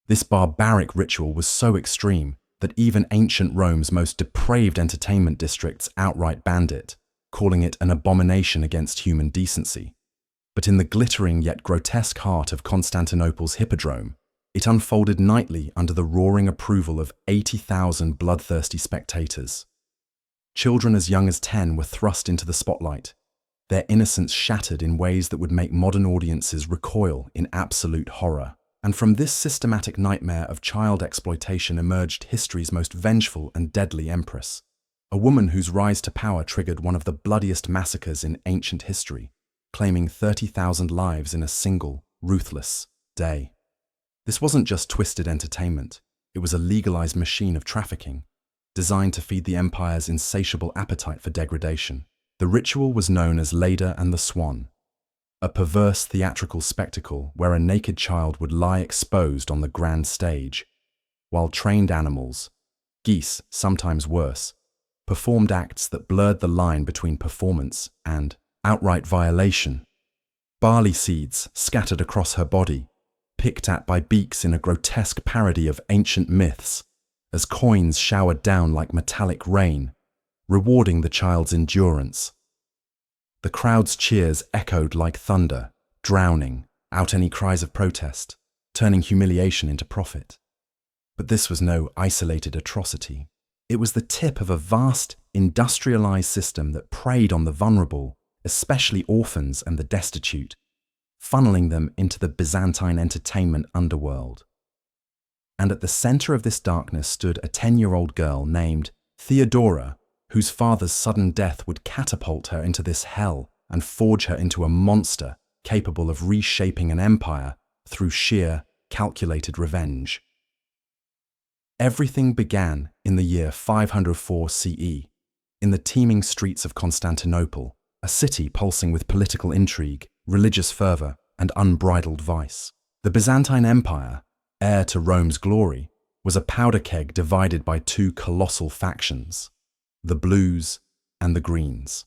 This barbaric ritual was so extreme that even ancient Rome's most depraved entertainment districts outright banned it, calling it an abomination against human decency. But in the glittering yet grotesque heart of Constantinople's hippodrome, it unfolded nightly under the roaring approval of 80,000 bloodthirsty spectators. Children as young as 10 were thrust into the spotlight, their innocence shattered in ways that would make modern audiences recoil in absolute horror. And from this systematic nightmare of child exploitation emerged history's most vengeful and deadly empress, a woman whose rise to power triggered one of the bloodiest massacres in ancient history, claiming 30,000 lives in a single, ruthless day. This wasn't just twisted entertainment, it was a legalized machine of trafficking, designed to feed the empire's insatiable appetite for degradation. The ritual was known as Leda and the Swan, a perverse theatrical spectacle where a naked child would lie exposed on the grand stage, while trained animals, geese sometimes worse, performed acts that blurred the line between performance and outright violation. Barley seeds scattered across her body, picked at by beaks in a grotesque parody of ancient myths, as coins showered down like metallic rain, rewarding the child's endurance. The crowd's cheers echoed like thunder, drowning out any cries of protest, turning humiliation into profit. But this was no isolated atrocity. It was the tip of a vast, industrialized system that preyed on the vulnerable, especially orphans and the destitute, funneling them into the Byzantine entertainment underworld. And at the center of this darkness stood a 10-year-old girl named Theodora, whose father's sudden death would catapult her into this hell and forge her into a monster capable of reshaping an empire through sheer, calculated revenge. Everything began in the year 504 CE, in the teeming streets of Constantinople, a city pulsing with political intrigue, religious fervor, and unbridled vice. The Byzantine Empire, heir to Rome's glory, was a powder keg divided by two colossal factions, the Blues and the Greens.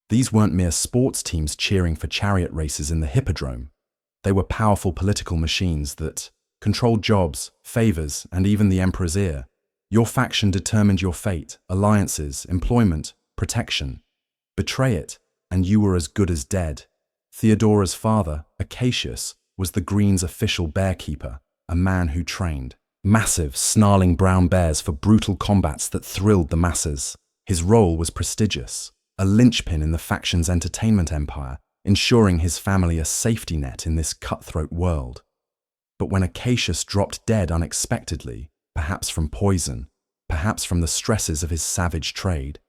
These weren't mere sports teams cheering for chariot races in the hippodrome. They were powerful political machines that controlled jobs, favors, and even the emperor's ear. Your faction determined your fate, alliances, employment, protection. Betray it, and you were as good as dead. Theodora's father, Acacius, was the Greens' official bearkeeper, a man who trained massive, snarling brown bears for brutal combats that thrilled the masses. His role was prestigious, a linchpin in the faction's entertainment empire, ensuring his family a safety net in this cutthroat world. But when Acacius dropped dead unexpectedly, perhaps from poison, perhaps from the stresses of his savage trade,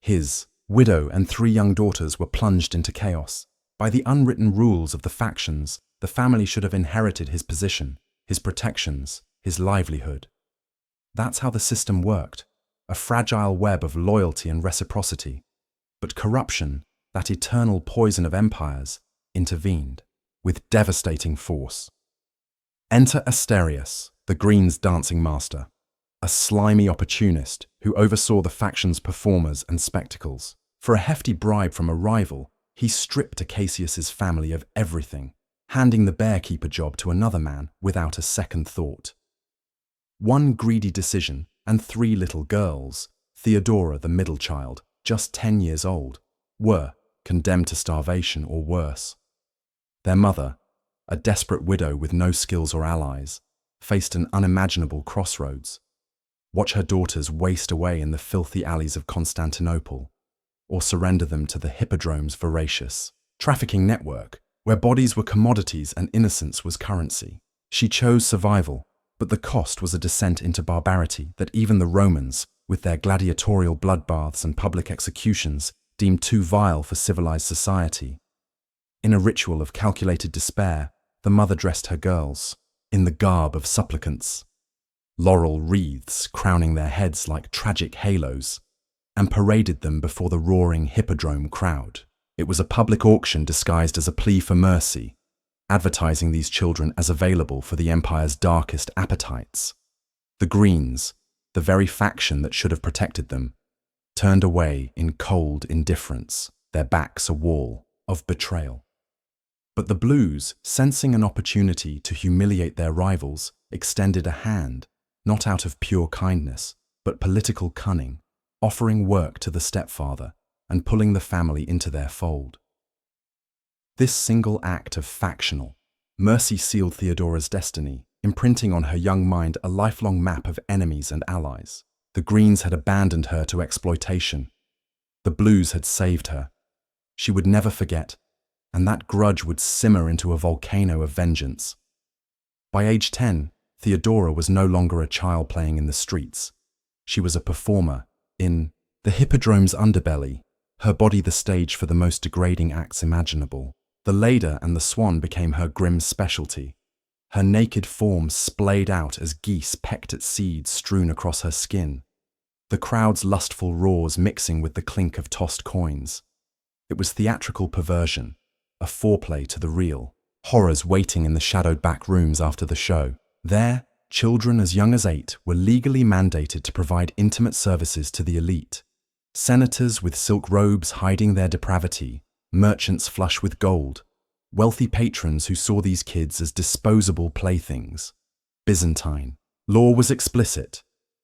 his widow and 3 young daughters were plunged into chaos. By the unwritten rules of the factions, the family should have inherited his position, his protections, his livelihood. That's how the system worked, a fragile web of loyalty and reciprocity. But corruption, that eternal poison of empires, intervened with devastating force. Enter Asterius, the Greens' dancing master, a slimy opportunist who oversaw the faction's performers and spectacles. For a hefty bribe from a rival, he stripped Acacius's family of everything, handing the bearkeeper job to another man without a second thought. One greedy decision, and 3 little girls, Theodora, the middle child, just 10 years old, were condemned to starvation or worse. Their mother, a desperate widow with no skills or allies, faced an unimaginable crossroads. Watch her daughters waste away in the filthy alleys of Constantinople, or surrender them to the hippodrome's voracious trafficking network, where bodies were commodities and innocence was currency. She chose survival, but the cost was a descent into barbarity that even the Romans, with their gladiatorial bloodbaths and public executions, deemed too vile for civilized society. In a ritual of calculated despair, the mother dressed her girls in the garb of supplicants, laurel wreaths crowning their heads like tragic halos, and paraded them before the roaring hippodrome crowd. It was a public auction disguised as a plea for mercy, advertising these children as available for the empire's darkest appetites. The Greens, the very faction that should have protected them, turned away in cold indifference, their backs a wall of betrayal. But the Blues, sensing an opportunity to humiliate their rivals, extended a hand, not out of pure kindness, but political cunning, offering work to the stepfather and pulling the family into their fold. This single act of factional mercy sealed Theodora's destiny, imprinting on her young mind a lifelong map of enemies and allies. The Greens had abandoned her to exploitation. The Blues had saved her. She would never forget, and that grudge would simmer into a volcano of vengeance. By age 10, Theodora was no longer a child playing in the streets. She was a performer in the Hippodrome's underbelly, her body the stage for the most degrading acts imaginable. The Leda and the Swan became her grim specialty. Her naked form splayed out as geese pecked at seeds strewn across her skin, the crowd's lustful roars mixing with the clink of tossed coins. It was theatrical perversion, a foreplay to the real. Horrors waiting in the shadowed back rooms after the show. There, children as young as 8 were legally mandated to provide intimate services to the elite. Senators with silk robes hiding their depravity, merchants flush with gold, wealthy patrons who saw these kids as disposable playthings. Byzantine. Law was explicit.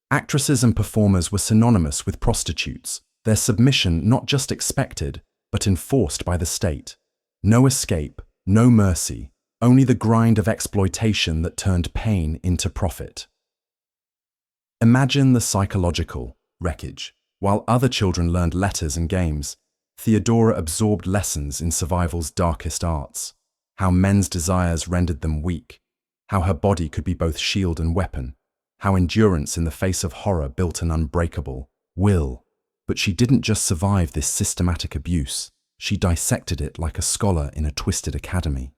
Actresses and performers were synonymous with prostitutes, their submission not just expected, but enforced by the state. No escape, no mercy, only the grind of exploitation that turned pain into profit. Imagine the psychological wreckage. While other children learned letters and games, Theodora absorbed lessons in survival's darkest arts, how men's desires rendered them weak, how her body could be both shield and weapon, how endurance in the face of horror built an unbreakable will. But she didn't just survive this systematic abuse, she dissected it like a scholar in a twisted academy.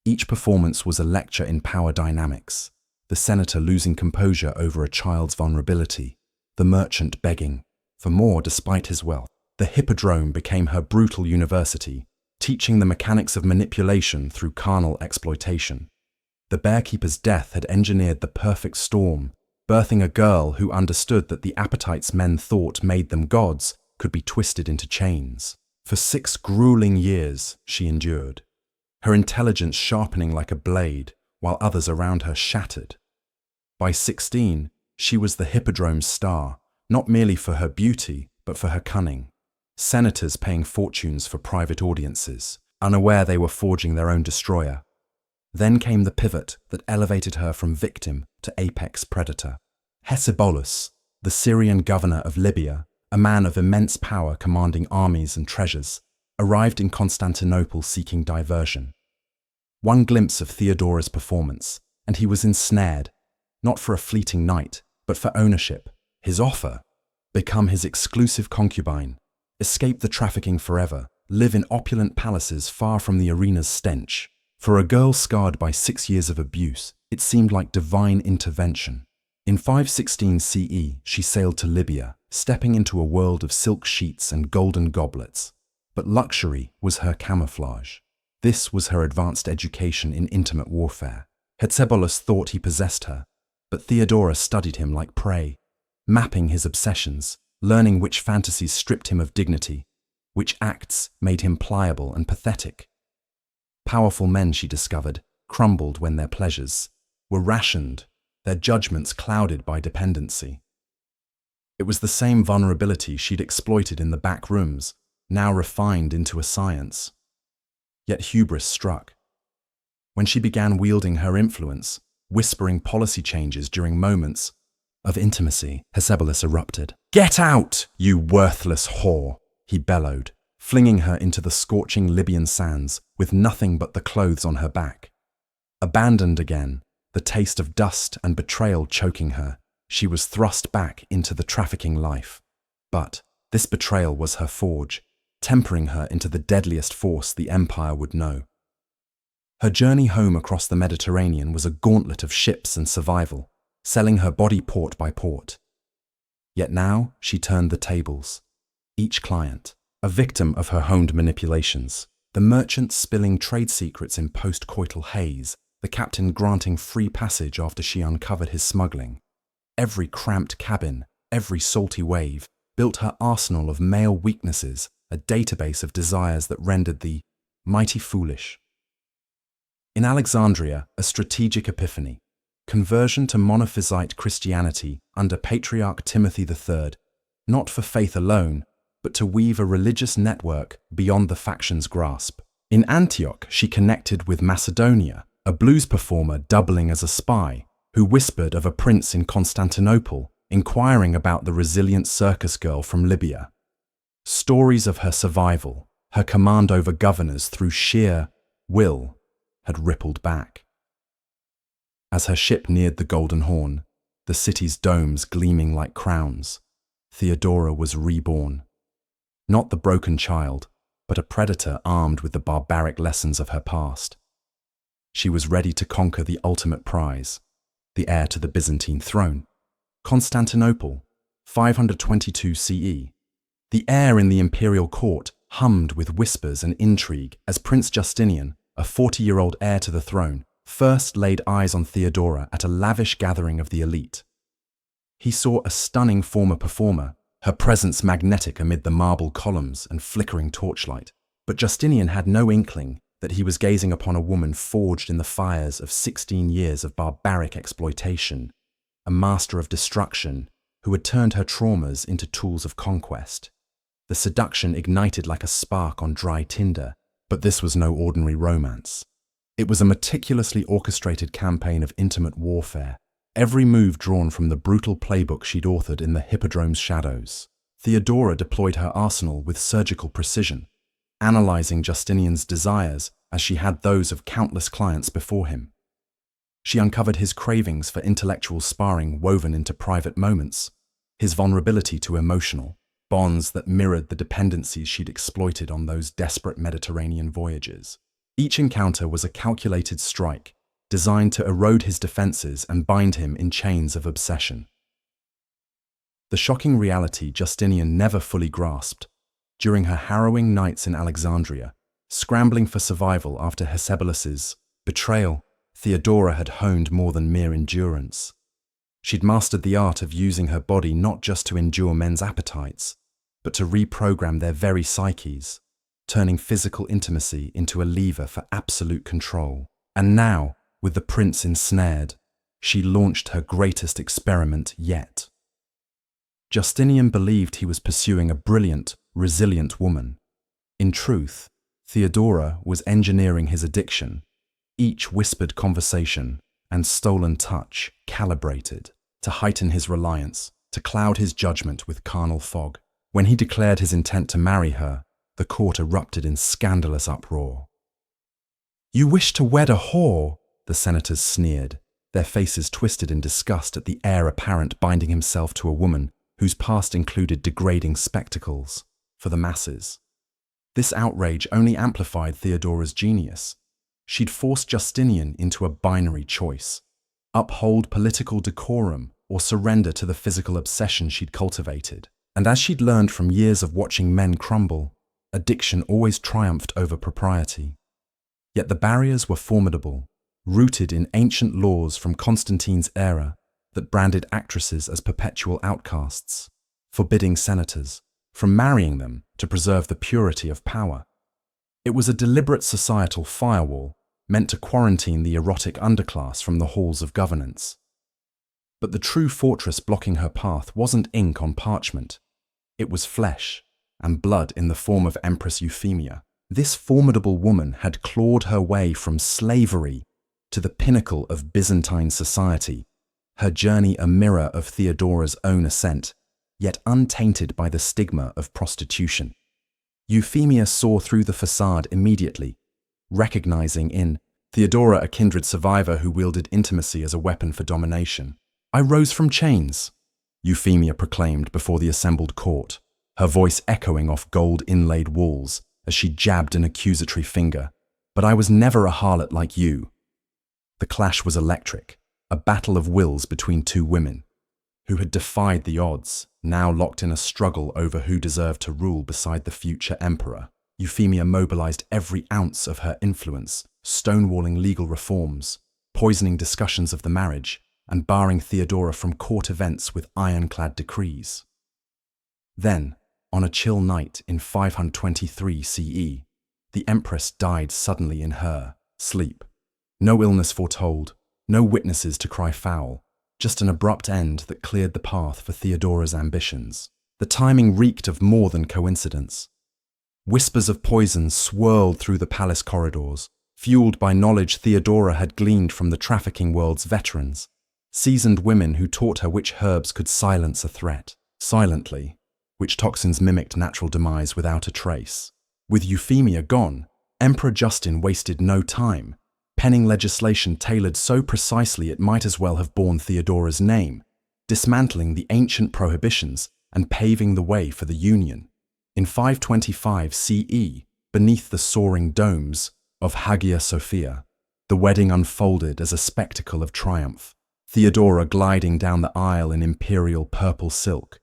Each performance was a lecture in power dynamics, the senator losing composure over a child's vulnerability, the merchant begging for more despite his wealth. The Hippodrome became her brutal university, teaching the mechanics of manipulation through carnal exploitation. The bearkeeper's death had engineered the perfect storm, birthing a girl who understood that the appetites men thought made them gods could be twisted into chains. For 6 grueling years, she endured, her intelligence sharpening like a blade, while others around her shattered. By 16, she was the Hippodrome's star, not merely for her beauty, but for her cunning. Senators paying fortunes for private audiences, unaware they were forging their own destroyer. Then came the pivot that elevated her from victim to apex predator. Hecebolus, the Syrian governor of Libya, a man of immense power commanding armies and treasures, arrived in Constantinople seeking diversion. One glimpse of Theodora's performance, and he was ensnared, not for a fleeting night, but for ownership. His offer: become his exclusive concubine, escape the trafficking forever, live in opulent palaces far from the arena's stench. For a girl scarred by 6 years of abuse, it seemed like divine intervention. In 516 CE, she sailed to Libya, stepping into a world of silk sheets and golden goblets. But luxury was her camouflage. This was her advanced education in intimate warfare. Hecebolus thought he possessed her, but Theodora studied him like prey, mapping his obsessions, learning which fantasies stripped him of dignity, which acts made him pliable and pathetic. Powerful men, she discovered, crumbled when their pleasures were rationed, their judgments clouded by dependency. It was the same vulnerability she'd exploited in the back rooms, now refined into a science. Yet hubris struck. When she began wielding her influence, whispering policy changes during moments of intimacy, Hecebolus erupted. "Get out, you worthless whore!" he bellowed, flinging her into the scorching Libyan sands with nothing but the clothes on her back. Abandoned again, the taste of dust and betrayal choking her, she was thrust back into the trafficking life. But this betrayal was her forge, tempering her into the deadliest force the empire would know. Her journey home across the Mediterranean was a gauntlet of ships and survival, selling her body port by port. Yet now she turned the tables. Each client, a victim of her honed manipulations, the merchant spilling trade secrets in post-coital haze, the captain granting free passage after she uncovered his smuggling. Every cramped cabin, every salty wave, built her arsenal of male weaknesses, a database of desires that rendered the mighty foolish. In Alexandria, a strategic epiphany. conversion to Monophysite Christianity under Patriarch Timothy III, not for faith alone, but to weave a religious network beyond the faction's grasp. In Antioch, she connected with Macedonia, a blues performer doubling as a spy, who whispered of a prince in Constantinople, inquiring about the resilient circus girl from Libya. Stories of her survival, her command over governors through sheer will, had rippled back. As her ship neared the Golden Horn, the city's domes gleaming like crowns, Theodora was reborn. Not the broken child, but a predator armed with the barbaric lessons of her past. She was ready to conquer the ultimate prize, the heir to the Byzantine throne. Constantinople, 522 CE. The air in the imperial court hummed with whispers and intrigue as Prince Justinian, a 40-year-old heir to the throne, first laid eyes on Theodora at a lavish gathering of the elite. He saw a stunning former performer, her presence magnetic amid the marble columns and flickering torchlight. But Justinian had no inkling that he was gazing upon a woman forged in the fires of 16 years of barbaric exploitation, a master of destruction who had turned her traumas into tools of conquest. The seduction ignited like a spark on dry tinder, but this was no ordinary romance. It was a meticulously orchestrated campaign of intimate warfare, every move drawn from the brutal playbook she'd authored in the Hippodrome's shadows. Theodora deployed her arsenal with surgical precision, analyzing Justinian's desires as she had those of countless clients before him. She uncovered his cravings for intellectual sparring woven into private moments, his vulnerability to emotional bonds that mirrored the dependencies she'd exploited on those desperate Mediterranean voyages. Each encounter was a calculated strike, designed to erode his defenses and bind him in chains of obsession. The shocking reality Justinian never fully grasped. During her harrowing nights in Alexandria, scrambling for survival after Hecebolus' betrayal, Theodora had honed more than mere endurance. She'd mastered the art of using her body not just to endure men's appetites, but to reprogram their very psyches, turning physical intimacy into a lever for absolute control. And now, with the prince ensnared, she launched her greatest experiment yet. Justinian believed he was pursuing a brilliant, resilient woman. In truth, Theodora was engineering his addiction, each whispered conversation and stolen touch calibrated to heighten his reliance, to cloud his judgment with carnal fog. When he declared his intent to marry her, the court erupted in scandalous uproar. "You wish to wed a whore?" the senators sneered, their faces twisted in disgust at the heir apparent binding himself to a woman whose past included degrading spectacles for the masses. This outrage only amplified Theodora's genius. She'd forced Justinian into a binary choice: uphold political decorum or surrender to the physical obsession she'd cultivated. And as she'd learned from years of watching men crumble, addiction always triumphed over propriety. Yet the barriers were formidable, rooted in ancient laws from Constantine's era that branded actresses as perpetual outcasts, forbidding senators from marrying them to preserve the purity of power. It was a deliberate societal firewall meant to quarantine the erotic underclass from the halls of governance. But the true fortress blocking her path wasn't ink on parchment. It was flesh and blood in the form of Empress Euphemia. This formidable woman had clawed her way from slavery to the pinnacle of Byzantine society, her journey a mirror of Theodora's own ascent, yet untainted by the stigma of prostitution. Euphemia saw through the facade immediately, recognizing in Theodora a kindred survivor who wielded intimacy as a weapon for domination. "I rose from chains," Euphemia proclaimed before the assembled court, her voice echoing off gold-inlaid walls as she jabbed an accusatory finger. "But I was never a harlot like you." The clash was electric, a battle of wills between two women who had defied the odds, now locked in a struggle over who deserved to rule beside the future emperor. Euphemia mobilized every ounce of her influence, stonewalling legal reforms, poisoning discussions of the marriage, and barring Theodora from court events with ironclad decrees. Then, on a chill night in 523 CE, the Empress died suddenly in her sleep. No illness foretold, No witnesses to cry foul, just an abrupt end that cleared the path for Theodora's ambitions. The timing reeked of more than coincidence. Whispers of poison swirled through the palace corridors, fueled by knowledge Theodora had gleaned from the trafficking world's veterans, seasoned women who taught her which herbs could silence a threat, silently, which toxins mimicked natural demise without a trace. With Euphemia gone, Emperor Justin wasted no time, penning legislation tailored so precisely it might as well have borne Theodora's name, dismantling the ancient prohibitions and paving the way for the Union. In 525 CE, beneath the soaring domes of Hagia Sophia, the wedding unfolded as a spectacle of triumph. Theodora gliding down the aisle in imperial purple silk,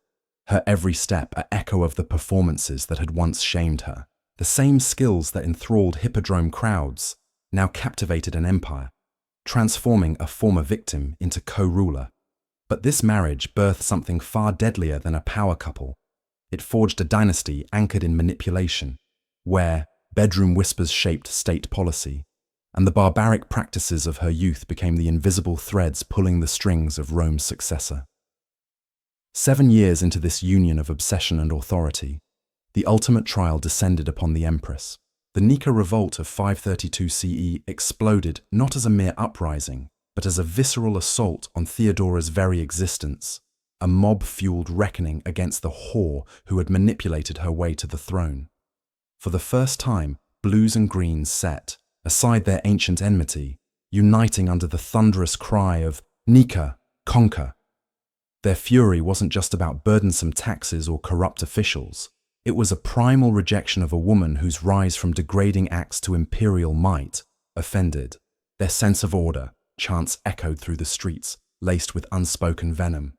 her every step an echo of the performances that had once shamed her. The same skills that enthralled hippodrome crowds now captivated an empire, transforming a former victim into co-ruler. But this marriage birthed something far deadlier than a power couple. It forged a dynasty anchored in manipulation, where bedroom whispers shaped state policy, and the barbaric practices of her youth became the invisible threads pulling the strings of Rome's successor. 7 years into this union of obsession and authority, the ultimate trial descended upon the Empress. The Nika revolt of 532 CE exploded not as a mere uprising, but as a visceral assault on Theodora's very existence, a mob-fueled reckoning against the whore who had manipulated her way to the throne. For the first time, blues and greens set aside their ancient enmity, uniting under the thunderous cry of "Nika, conquer!" Their fury wasn't just about burdensome taxes or corrupt officials. It was a primal rejection of a woman whose rise from degrading acts to imperial might offended. Their sense of order, chants echoed through the streets, laced with unspoken venom.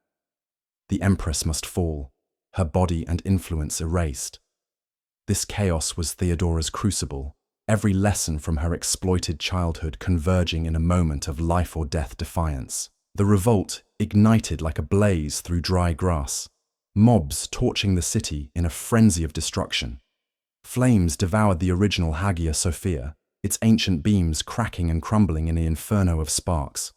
The Empress must fall, her body and influence erased. This chaos was Theodora's crucible, every lesson from her exploited childhood converging in a moment of life or death defiance. The revolt ignited like a blaze through dry grass, mobs torching the city in a frenzy of destruction. Flames devoured the original Hagia Sophia, its ancient beams cracking and crumbling in an inferno of sparks,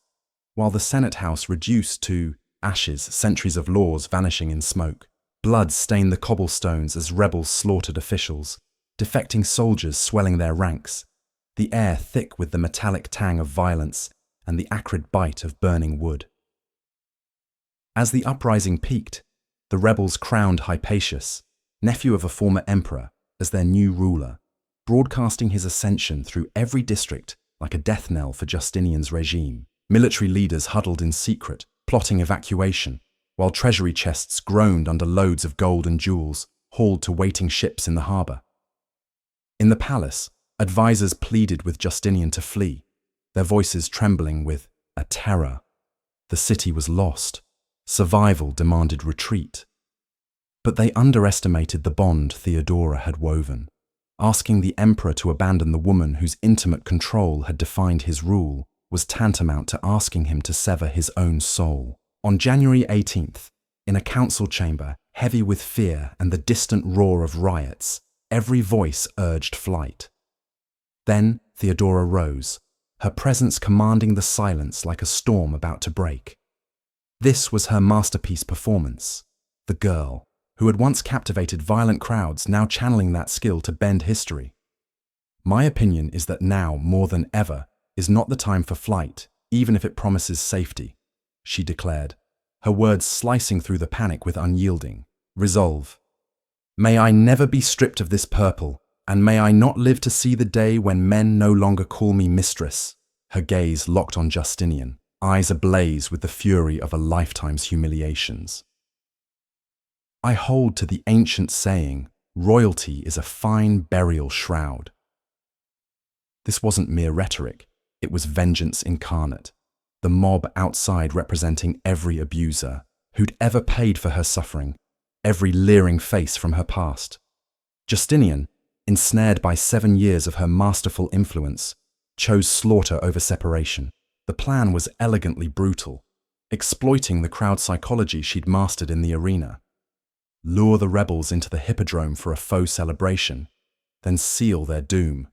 while the Senate House reduced to ashes, centuries of laws vanishing in smoke. Blood stained the cobblestones as rebels slaughtered officials, defecting soldiers swelling their ranks, the air thick with the metallic tang of violence and the acrid bite of burning wood. As the uprising peaked, the rebels crowned Hypatius, nephew of a former emperor, as their new ruler, broadcasting his ascension through every district like a death knell for Justinian's regime. Military leaders huddled in secret, plotting evacuation, while treasury chests groaned under loads of gold and jewels hauled to waiting ships in the harbour. In the palace, advisors pleaded with Justinian to flee, their voices trembling with a terror. The city was lost. Survival demanded retreat. But they underestimated the bond Theodora had woven. Asking the emperor to abandon the woman whose intimate control had defined his rule was tantamount to asking him to sever his own soul. On January 18th, in a council chamber heavy with fear and the distant roar of riots, every voice urged flight. Then Theodora rose, her presence commanding the silence like a storm about to break. This was her masterpiece performance, the girl, who had once captivated violent crowds, now channeling that skill to bend history. My opinion is that now, more than ever, is not the time for flight, even if it promises safety, she declared, her words slicing through the panic with unyielding resolve. May I never be stripped of this purple, and may I not live to see the day when men no longer call me mistress. Her gaze locked on Justinian, eyes ablaze with the fury of a lifetime's humiliations. I hold to the ancient saying, royalty is a fine burial shroud. This wasn't mere rhetoric, it was vengeance incarnate, the mob outside representing every abuser who'd ever paid for her suffering, every leering face from her past. Justinian, ensnared by 7 years of her masterful influence, chose slaughter over separation. The plan was elegantly brutal, exploiting the crowd psychology she'd mastered in the arena. Lure the rebels into the hippodrome for a faux celebration, then seal their doom.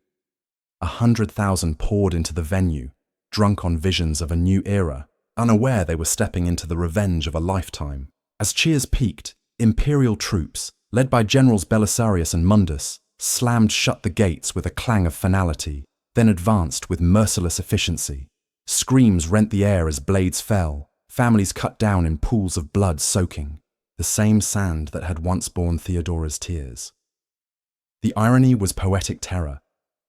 100,000 poured into the venue, drunk on visions of a new era, unaware they were stepping into the revenge of a lifetime. As cheers peaked, imperial troops, led by Generals Belisarius and Mundus, slammed shut the gates with a clang of finality, then advanced with merciless efficiency. Screams rent the air as blades fell, families cut down in pools of blood soaking, the same sand that had once borne Theodora's tears. The irony was poetic terror.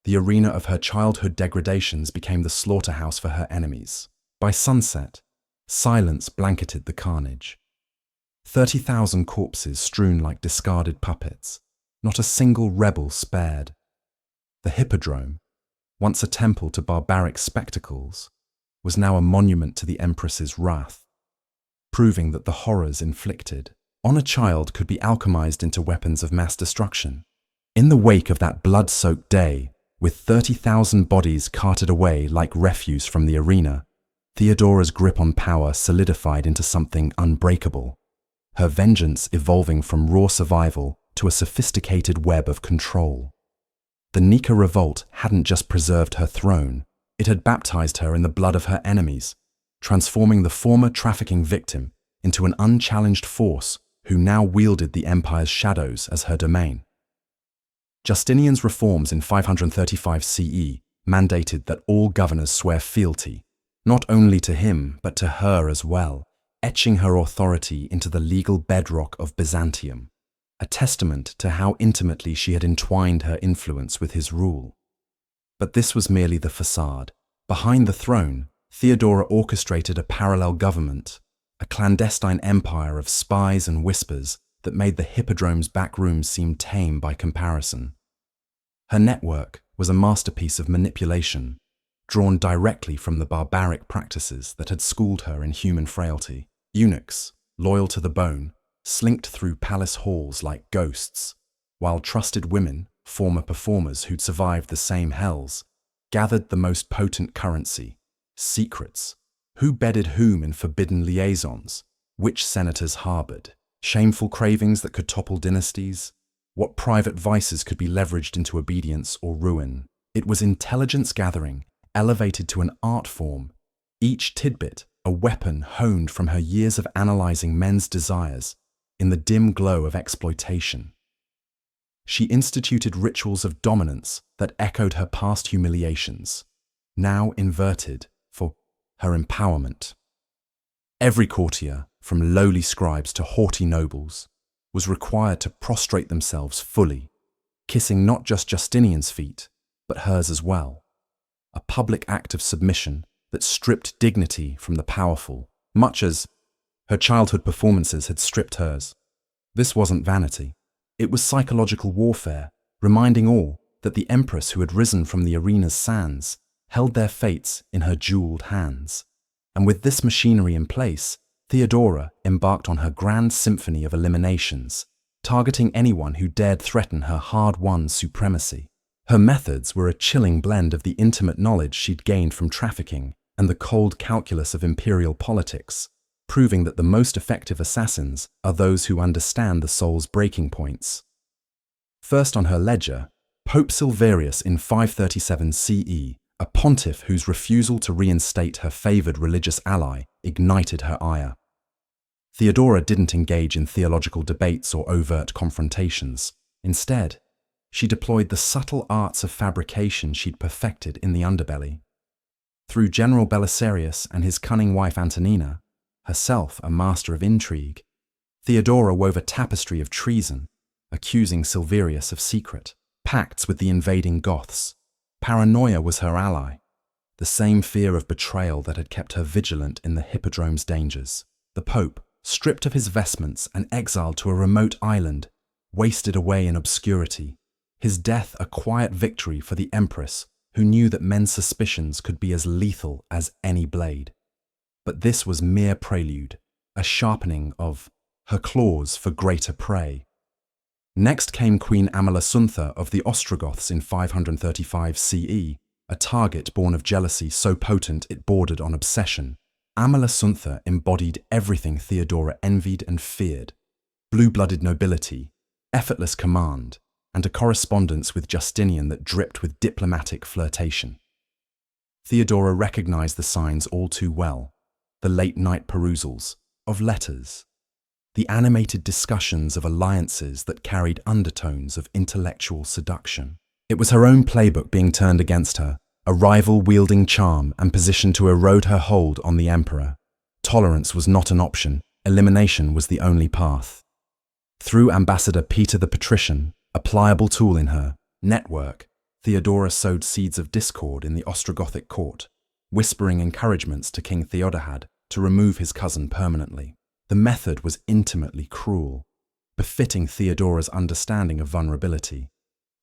The arena of her childhood degradations became the slaughterhouse for her enemies. By sunset, silence blanketed the carnage. 30,000 corpses strewn like discarded puppets, not a single rebel spared. The Hippodrome, once a temple to barbaric spectacles, was now a monument to the Empress's wrath, proving that the horrors inflicted on a child could be alchemized into weapons of mass destruction. In the wake of that blood-soaked day, with 30,000 bodies carted away like refuse from the arena, Theodora's grip on power solidified into something unbreakable, her vengeance evolving from raw survival to a sophisticated web of control. The Nika revolt hadn't just preserved her throne, it had baptized her in the blood of her enemies, transforming the former trafficking victim into an unchallenged force who now wielded the empire's shadows as her domain. Justinian's reforms in 535 CE mandated that all governors swear fealty, not only to him but to her as well, etching her authority into the legal bedrock of Byzantium, a testament to how intimately she had entwined her influence with his rule. But this was merely the facade. Behind the throne, Theodora orchestrated a parallel government, a clandestine empire of spies and whispers that made the Hippodrome's back rooms seem tame by comparison. Her network was a masterpiece of manipulation, drawn directly from the barbaric practices that had schooled her in human frailty. Eunuchs, loyal to the bone, slinked through palace halls like ghosts, while trusted women, former performers who'd survived the same hells, gathered the most potent currency, secrets. Who bedded whom in forbidden liaisons? Which senators harbored? Shameful cravings that could topple dynasties? What private vices could be leveraged into obedience or ruin? It was intelligence gathering, elevated to an art form, each tidbit a weapon honed from her years of analyzing men's desires in the dim glow of exploitation. She instituted rituals of dominance that echoed her past humiliations, now inverted for her empowerment. Every courtier, from lowly scribes to haughty nobles, was required to prostrate themselves fully, kissing not just Justinian's feet, but hers as well, a public act of submission that stripped dignity from the powerful, much as her childhood performances had stripped hers. This wasn't vanity. It was psychological warfare, reminding all that the Empress who had risen from the arena's sands held their fates in her jeweled hands. And with this machinery in place, Theodora embarked on her grand symphony of eliminations, targeting anyone who dared threaten her hard-won supremacy. Her methods were a chilling blend of the intimate knowledge she'd gained from trafficking and the cold calculus of imperial politics, proving that the most effective assassins are those who understand the soul's breaking points. First on her ledger, Pope Silverius in 537 CE, a pontiff whose refusal to reinstate her favored religious ally ignited her ire. Theodora didn't engage in theological debates or overt confrontations. Instead, she deployed the subtle arts of fabrication she'd perfected in the underbelly. Through General Belisarius and his cunning wife Antonina, herself a master of intrigue, Theodora wove a tapestry of treason, accusing Silverius of secret pacts with the invading Goths. Paranoia was her ally, the same fear of betrayal that had kept her vigilant in the Hippodrome's dangers. The Pope, stripped of his vestments and exiled to a remote island, wasted away in obscurity, his death a quiet victory for the Empress, who knew that men's suspicions could be as lethal as any blade. But this was mere prelude, a sharpening of her claws for greater prey. Next came Queen Amalasuntha of the Ostrogoths in 535 CE, a target born of jealousy so potent it bordered on obsession. Amalasuntha embodied everything Theodora envied and feared: blue-blooded nobility, effortless command, and a correspondence with Justinian that dripped with diplomatic flirtation. Theodora recognized the signs all too well: the late-night perusals of letters, the animated discussions of alliances that carried undertones of intellectual seduction. It was her own playbook being turned against her, a rival wielding charm and positioned to erode her hold on the emperor. Tolerance was not an option, elimination was the only path. Through Ambassador Peter the Patrician, a pliable tool in her network, Theodora sowed seeds of discord in the Ostrogothic court, whispering encouragements to King Theodahad to remove his cousin permanently. The method was intimately cruel, befitting Theodora's understanding of vulnerability.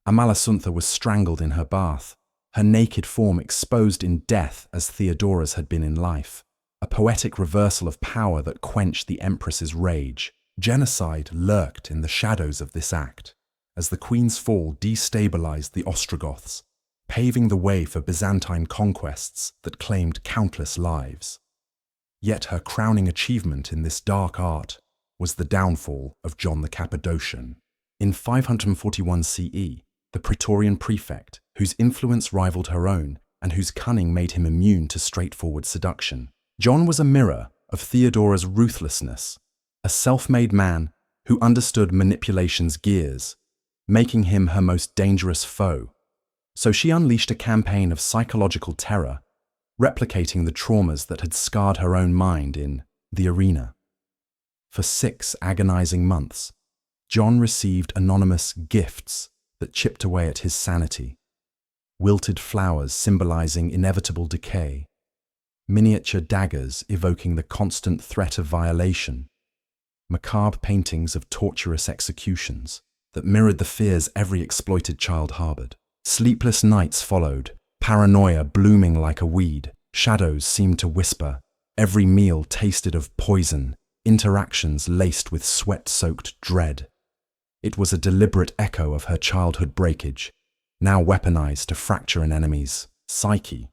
Amalasuntha was strangled in her bath, her naked form exposed in death as Theodora's had been in life, a poetic reversal of power that quenched the Empress's rage. Genocide lurked in the shadows of this act, as the Queen's fall destabilized the Ostrogoths, paving the way for Byzantine conquests that claimed countless lives. Yet her crowning achievement in this dark art was the downfall of John the Cappadocian. In 541 CE, the Praetorian prefect, whose influence rivaled her own and whose cunning made him immune to straightforward seduction, John was a mirror of Theodora's ruthlessness, a self-made man who understood manipulation's gears, making him her most dangerous foe. So she unleashed a campaign of psychological terror, replicating the traumas that had scarred her own mind in the arena. For 6 agonizing months, John received anonymous gifts that chipped away at his sanity. Wilted flowers symbolizing inevitable decay, miniature daggers evoking the constant threat of violation, macabre paintings of torturous executions that mirrored the fears every exploited child harbored. Sleepless nights followed, paranoia blooming like a weed. Shadows seemed to whisper, every meal tasted of poison, interactions laced with sweat-soaked dread. It was a deliberate echo of her childhood breakage, now weaponized to fracture an enemy's psyche.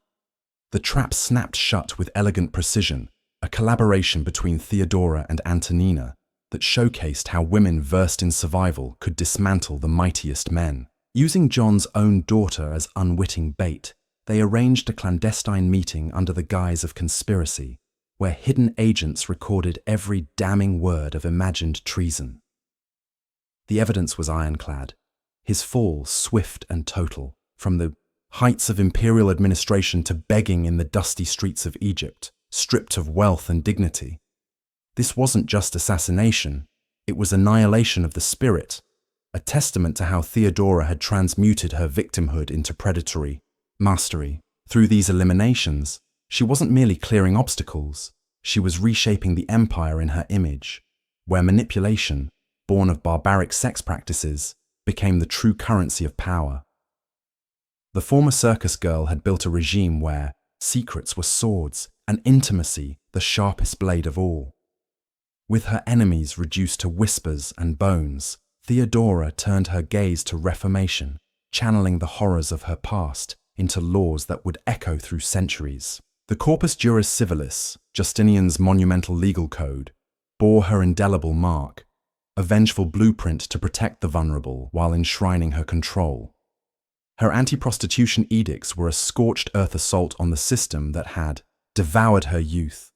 The trap snapped shut with elegant precision, a collaboration between Theodora and Antonina that showcased how women versed in survival could dismantle the mightiest men. Using John's own daughter as unwitting bait, they arranged a clandestine meeting under the guise of conspiracy, where hidden agents recorded every damning word of imagined treason. The evidence was ironclad, his fall swift and total, from the heights of imperial administration to begging in the dusty streets of Egypt, stripped of wealth and dignity. This wasn't just assassination, it was annihilation of the spirit, a testament to how Theodora had transmuted her victimhood into predatory mastery. Through these eliminations, she wasn't merely clearing obstacles, she was reshaping the empire in her image, where manipulation, born of barbaric sex practices, became the true currency of power. The former circus girl had built a regime where secrets were swords and intimacy the sharpest blade of all. With her enemies reduced to whispers and bones, Theodora turned her gaze to reformation, channeling the horrors of her past into laws that would echo through centuries. The Corpus Juris Civilis, Justinian's monumental legal code, bore her indelible mark, a vengeful blueprint to protect the vulnerable while enshrining her control. Her anti-prostitution edicts were a scorched earth assault on the system that had devoured her youth.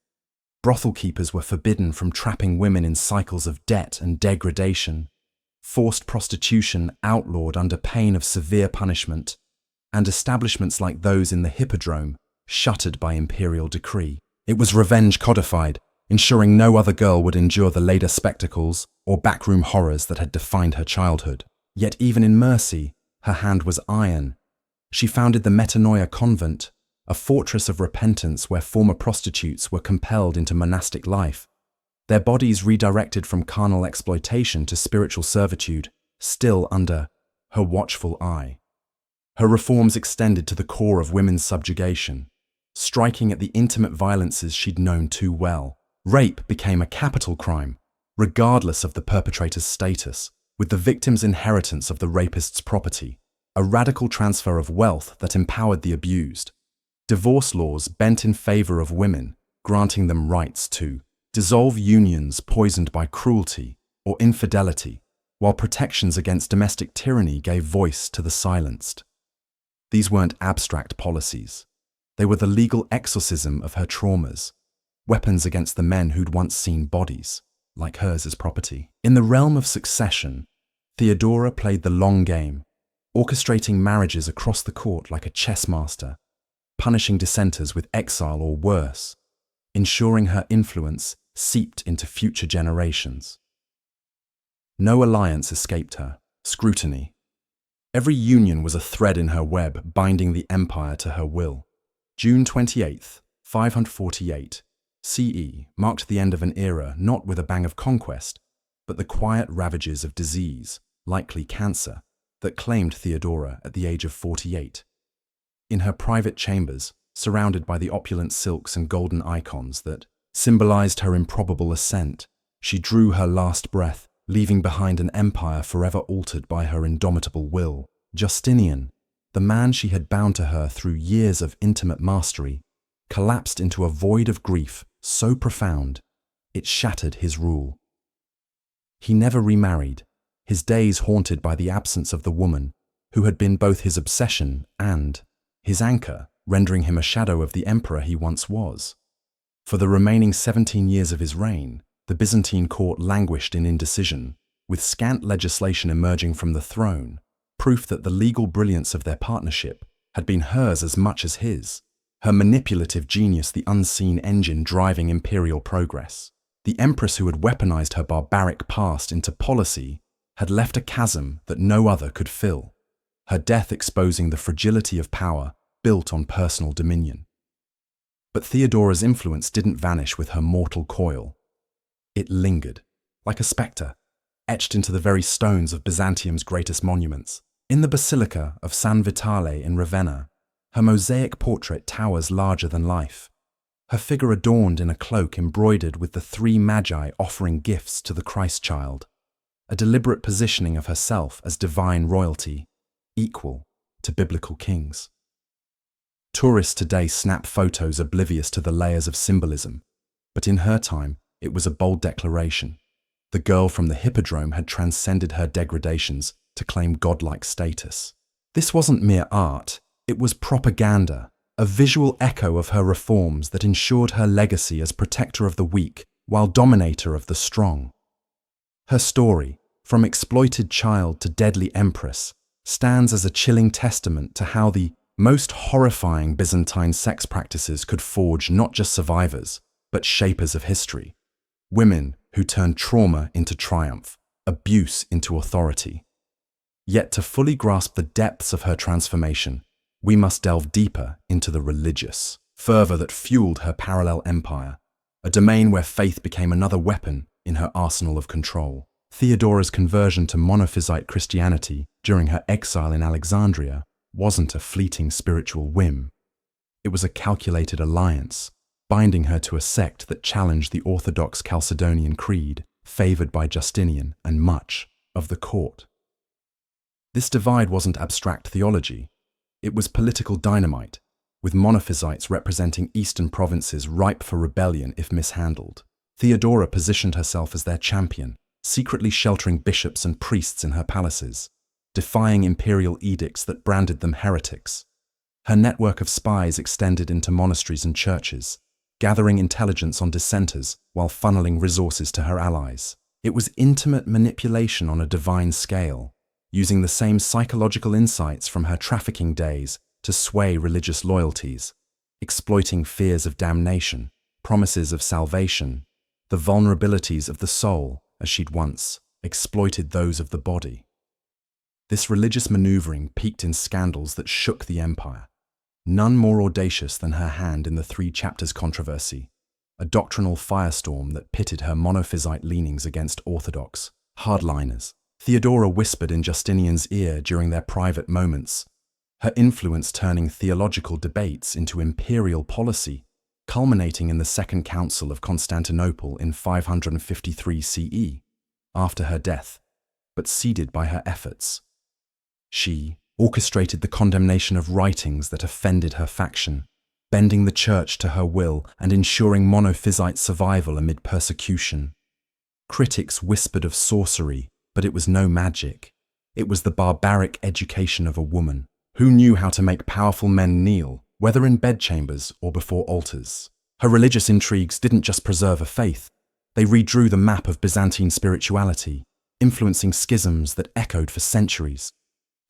Brothel keepers were forbidden from trapping women in cycles of debt and degradation, forced prostitution outlawed under pain of severe punishment, and establishments like those in the Hippodrome shuttered by imperial decree. It was revenge codified, ensuring no other girl would endure the later spectacles or backroom horrors that had defined her childhood. Yet even in mercy, her hand was iron. She founded the Metanoia convent, a fortress of repentance where former prostitutes were compelled into monastic life, their bodies redirected from carnal exploitation to spiritual servitude, still under her watchful eye. Her reforms extended to the core of women's subjugation, striking at the intimate violences she'd known too well. Rape became a capital crime, regardless of the perpetrator's status, with the victim's inheritance of the rapist's property, a radical transfer of wealth that empowered the abused. Divorce laws bent in favor of women, granting them rights to dissolve unions poisoned by cruelty or infidelity, while protections against domestic tyranny gave voice to the silenced. These weren't abstract policies. They were the legal exorcism of her traumas, weapons against the men who'd once seen bodies, like hers, as property. In the realm of succession, Theodora played the long game, orchestrating marriages across the court like a chess master, punishing dissenters with exile or worse, ensuring her influence seeped into future generations. No alliance escaped her scrutiny. Every union was a thread in her web, binding the empire to her will. June 28, 548 CE marked the end of an era not with a bang of conquest, but the quiet ravages of disease, likely cancer, that claimed Theodora at the age of 48. In her private chambers, surrounded by the opulent silks and golden icons that symbolized her improbable ascent, she drew her last breath, leaving behind an empire forever altered by her indomitable will. Justinian, the man she had bound to her through years of intimate mastery, collapsed into a void of grief so profound it shattered his rule. He never remarried, his days haunted by the absence of the woman who had been both his obsession and his anchor, rendering him a shadow of the emperor he once was. For the remaining 17 years of his reign, the Byzantine court languished in indecision, with scant legislation emerging from the throne, proof that the legal brilliance of their partnership had been hers as much as his, her manipulative genius the unseen engine driving imperial progress. The Empress who had weaponized her barbaric past into policy had left a chasm that no other could fill, her death exposing the fragility of power built on personal dominion. But Theodora's influence didn't vanish with her mortal coil. It lingered, like a spectre, etched into the very stones of Byzantium's greatest monuments. In the Basilica of San Vitale in Ravenna, her mosaic portrait towers larger than life, her figure adorned in a cloak embroidered with the three magi offering gifts to the Christ child, a deliberate positioning of herself as divine royalty, equal to biblical kings. Tourists today snap photos oblivious to the layers of symbolism, but in her time, it was a bold declaration. The girl from the Hippodrome had transcended her degradations to claim godlike status. This wasn't mere art, it was propaganda, a visual echo of her reforms that ensured her legacy as protector of the weak while dominator of the strong. Her story, from exploited child to deadly empress, stands as a chilling testament to how the most horrifying Byzantine sex practices could forge not just survivors, but shapers of history. Women who turned trauma into triumph, abuse into authority. Yet to fully grasp the depths of her transformation, we must delve deeper into the religious fervor that fueled her parallel empire, a domain where faith became another weapon in her arsenal of control. Theodora's conversion to monophysite Christianity during her exile in Alexandria wasn't a fleeting spiritual whim. It was a calculated alliance, binding her to a sect that challenged the orthodox Chalcedonian creed, favored by Justinian and much of the court. This divide wasn't abstract theology, it was political dynamite, with monophysites representing eastern provinces ripe for rebellion if mishandled. Theodora positioned herself as their champion, secretly sheltering bishops and priests in her palaces, defying imperial edicts that branded them heretics. Her network of spies extended into monasteries and churches, gathering intelligence on dissenters while funneling resources to her allies. It was intimate manipulation on a divine scale, using the same psychological insights from her trafficking days to sway religious loyalties, exploiting fears of damnation, promises of salvation, the vulnerabilities of the soul as she'd once exploited those of the body. This religious maneuvering peaked in scandals that shook the empire, none more audacious than her hand in the Three Chapters controversy, a doctrinal firestorm that pitted her monophysite leanings against orthodox hardliners. Theodora whispered in Justinian's ear during their private moments, her influence turning theological debates into imperial policy, culminating in the Second Council of Constantinople in 553 CE, after her death, but seeded by her efforts. She orchestrated the condemnation of writings that offended her faction, bending the church to her will and ensuring monophysite survival amid persecution. Critics whispered of sorcery, but it was no magic. It was the barbaric education of a woman who knew how to make powerful men kneel whether in bedchambers or before altars. Her religious intrigues didn't just preserve a faith, they redrew the map of Byzantine spirituality, influencing schisms that echoed for centuries.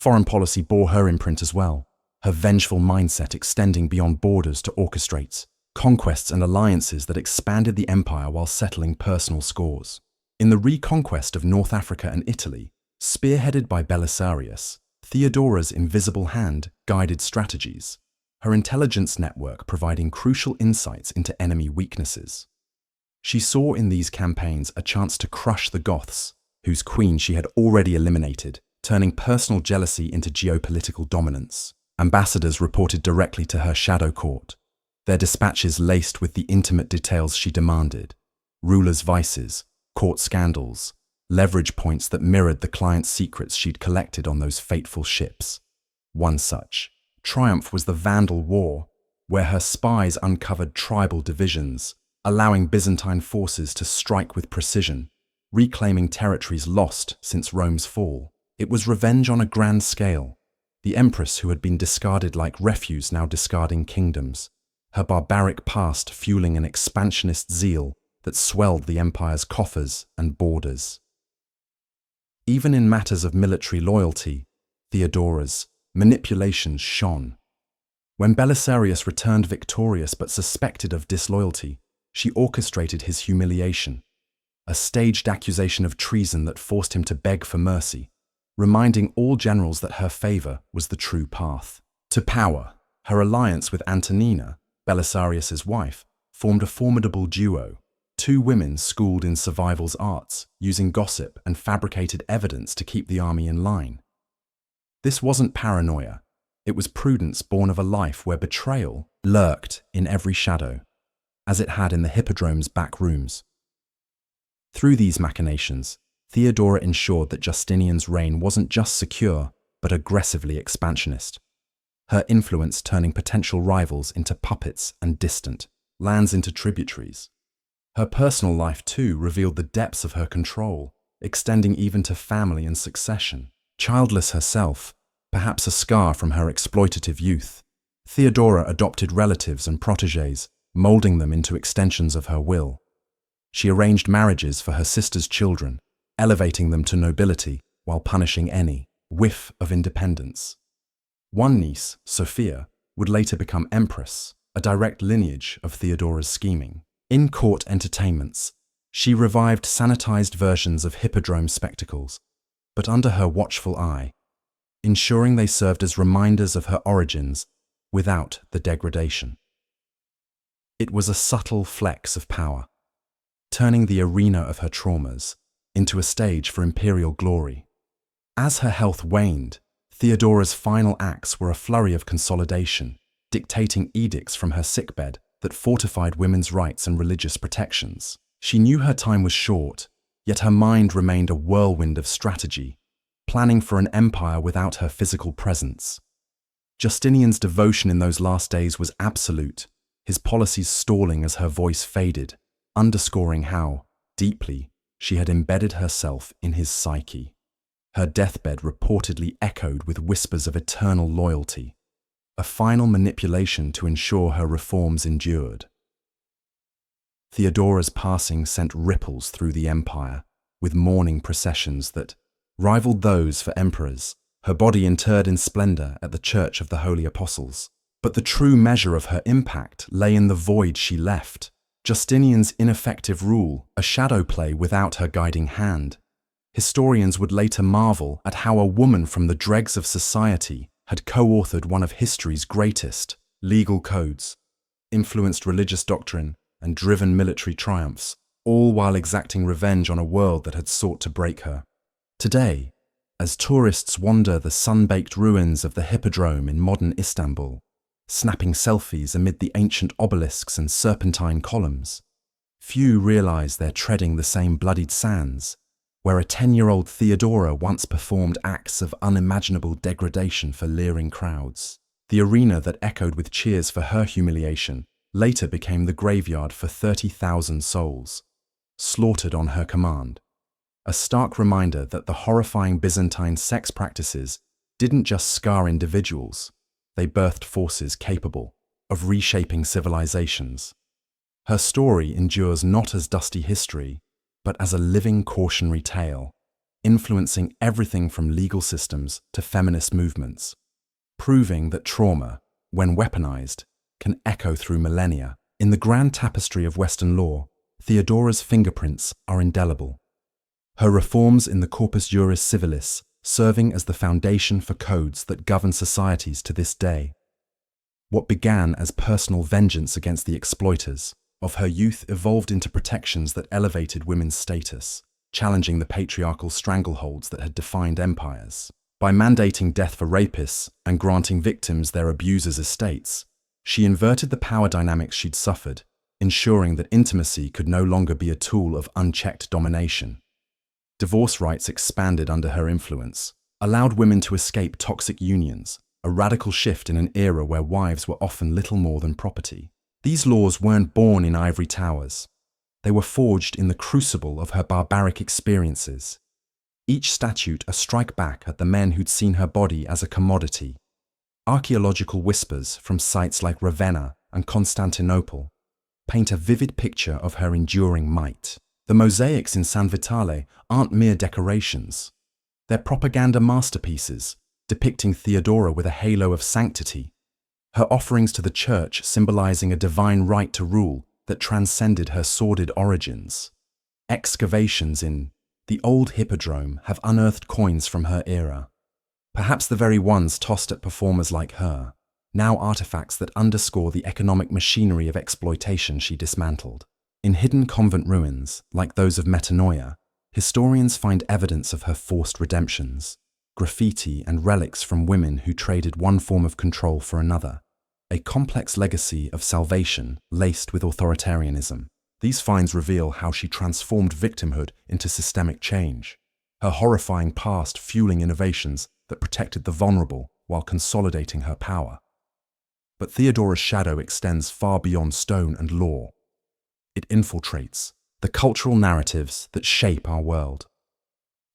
Foreign policy bore her imprint as well, her vengeful mindset extending beyond borders to orchestrate conquests and alliances that expanded the empire while settling personal scores. In the reconquest of North Africa and Italy, spearheaded by Belisarius, Theodora's invisible hand guided strategies, her intelligence network providing crucial insights into enemy weaknesses. She saw in these campaigns a chance to crush the Goths, whose queen she had already eliminated, turning personal jealousy into geopolitical dominance. Ambassadors reported directly to her shadow court, their dispatches laced with the intimate details she demanded: rulers' vices, court scandals, leverage points that mirrored the client's secrets she'd collected on those fateful ships. One such triumph was the Vandal War, where her spies uncovered tribal divisions, allowing Byzantine forces to strike with precision, reclaiming territories lost since Rome's fall. It was revenge on a grand scale. The Empress, who had been discarded like refuse, now discarding kingdoms, her barbaric past fueling an expansionist zeal that swelled the empire's coffers and borders. Even in matters of military loyalty, Theodora's manipulations shone. When Belisarius returned victorious but suspected of disloyalty, she orchestrated his humiliation, a staged accusation of treason that forced him to beg for mercy, reminding all generals that her favor was the true path to power. Her alliance with Antonina, Belisarius's wife, formed a formidable duo, two women schooled in survival's arts, using gossip and fabricated evidence to keep the army in line. This wasn't paranoia, it was prudence born of a life where betrayal lurked in every shadow, as it had in the Hippodrome's back rooms. Through these machinations, Theodora ensured that Justinian's reign wasn't just secure, but aggressively expansionist, her influence turning potential rivals into puppets and distant lands into tributaries. Her personal life, too, revealed the depths of her control, extending even to family and succession. Childless herself, perhaps a scar from her exploitative youth, Theodora adopted relatives and protégés, molding them into extensions of her will. She arranged marriages for her sister's children, elevating them to nobility while punishing any whiff of independence. One niece, Sophia, would later become Empress, a direct lineage of Theodora's scheming. In court entertainments, she revived sanitized versions of Hippodrome spectacles, but under her watchful eye, ensuring they served as reminders of her origins without the degradation. It was a subtle flex of power, turning the arena of her traumas into a stage for imperial glory. As her health waned, Theodora's final acts were a flurry of consolidation, dictating edicts from her sickbed that fortified women's rights and religious protections. She knew her time was short, yet her mind remained a whirlwind of strategy, planning for an empire without her physical presence. Justinian's devotion in those last days was absolute, his policies stalling as her voice faded, underscoring how deeply she had embedded herself in his psyche. Her deathbed reportedly echoed with whispers of eternal loyalty, a final manipulation to ensure her reforms endured. Theodora's passing sent ripples through the empire, with mourning processions that rivaled those for emperors, her body interred in splendor at the Church of the Holy Apostles. But the true measure of her impact lay in the void she left. Justinian's ineffective rule, a shadow play without her guiding hand. Historians would later marvel at how a woman from the dregs of society had co-authored one of history's greatest legal codes, influenced religious doctrine, and driven military triumphs, all while exacting revenge on a world that had sought to break her. Today, as tourists wander the sun-baked ruins of the Hippodrome in modern Istanbul, snapping selfies amid the ancient obelisks and serpentine columns, few realize they're treading the same bloodied sands, where a 10-year-old Theodora once performed acts of unimaginable degradation for leering crowds. The arena that echoed with cheers for her humiliation later became the graveyard for 30,000 souls, slaughtered on her command. A stark reminder that the horrifying Byzantine sex practices didn't just scar individuals, they birthed forces capable of reshaping civilizations. Her story endures not as dusty history, but as a living cautionary tale, influencing everything from legal systems to feminist movements, proving that trauma, when weaponized, can echo through millennia. In the grand tapestry of Western law, Theodora's fingerprints are indelible. Her reforms in the Corpus Juris Civilis serving as the foundation for codes that govern societies to this day. What began as personal vengeance against the exploiters of her youth evolved into protections that elevated women's status, challenging the patriarchal strangleholds that had defined empires. By mandating death for rapists and granting victims their abusers' estates, she inverted the power dynamics she'd suffered, ensuring that intimacy could no longer be a tool of unchecked domination. Divorce rights expanded under her influence, allowed women to escape toxic unions, a radical shift in an era where wives were often little more than property. These laws weren't born in ivory towers. They were forged in the crucible of her barbaric experiences. Each statute a strike back at the men who'd seen her body as a commodity. Archaeological whispers from sites like Ravenna and Constantinople paint a vivid picture of her enduring might. The mosaics in San Vitale aren't mere decorations. They're propaganda masterpieces, depicting Theodora with a halo of sanctity, her offerings to the church symbolizing a divine right to rule that transcended her sordid origins. Excavations in the old hippodrome have unearthed coins from her era, perhaps the very ones tossed at performers like her, now artifacts that underscore the economic machinery of exploitation she dismantled. In hidden convent ruins, like those of Metanoia, historians find evidence of her forced redemptions, graffiti and relics from women who traded one form of control for another, a complex legacy of salvation laced with authoritarianism. These finds reveal how she transformed victimhood into systemic change, her horrifying past fueling innovations that protected the vulnerable while consolidating her power. But Theodora's shadow extends far beyond stone and law. It infiltrates the cultural narratives that shape our world.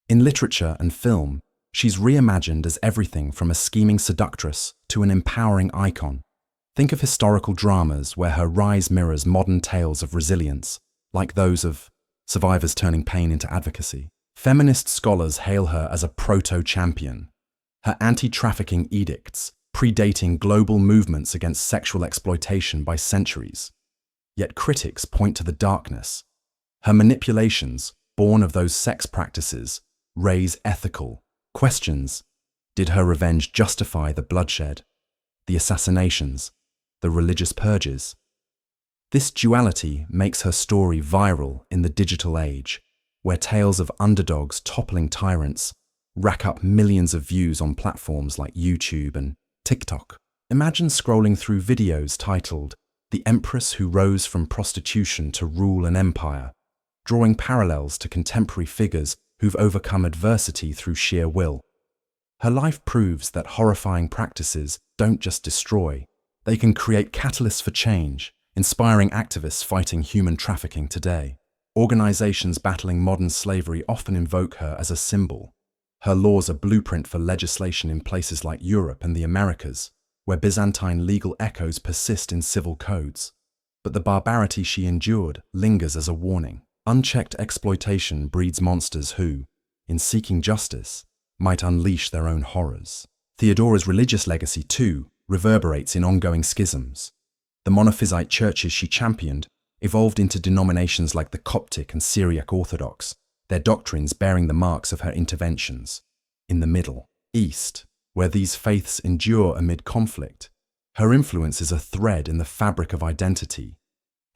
In literature and film, she's reimagined as everything from a scheming seductress to an empowering icon. Think of historical dramas where her rise mirrors modern tales of resilience, like those of survivors turning pain into advocacy. Feminist scholars hail her as a proto-champion, her anti-trafficking edicts predating global movements against sexual exploitation by centuries. Yet critics point to the darkness. Her manipulations, born of those sex practices, raise ethical questions. Did her revenge justify the bloodshed, the assassinations, the religious purges? This duality makes her story viral in the digital age, where tales of underdogs toppling tyrants rack up millions of views on platforms like YouTube and TikTok. Imagine scrolling through videos titled "The Empress Who Rose from Prostitution to Rule an Empire," drawing parallels to contemporary figures who've overcome adversity through sheer will. Her life proves that horrifying practices don't just destroy, they can create catalysts for change, inspiring activists fighting human trafficking today. Organizations battling modern slavery often invoke her as a symbol. Her laws a blueprint for legislation in places like Europe and the Americas, where Byzantine legal echoes persist in civil codes. But the barbarity she endured lingers as a warning. Unchecked exploitation breeds monsters who, in seeking justice, might unleash their own horrors. Theodora's religious legacy, too, reverberates in ongoing schisms. The monophysite churches she championed evolved into denominations like the Coptic and Syriac Orthodox, their doctrines bearing the marks of her interventions. In the Middle East, where these faiths endure amid conflict, her influence is a thread in the fabric of identity.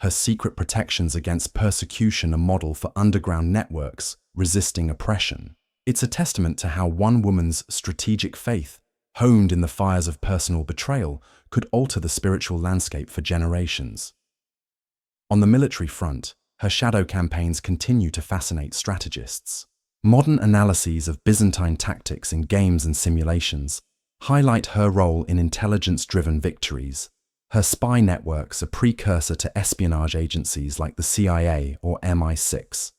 Her secret protections against persecution a model for underground networks resisting oppression. It's a testament to how one woman's strategic faith, honed in the fires of personal betrayal, could alter the spiritual landscape for generations. On the military front, her shadow campaigns continue to fascinate strategists. Modern analyses of Byzantine tactics in games and simulations highlight her role in intelligence-driven victories. Her spy networks a precursor to espionage agencies like the CIA or MI6.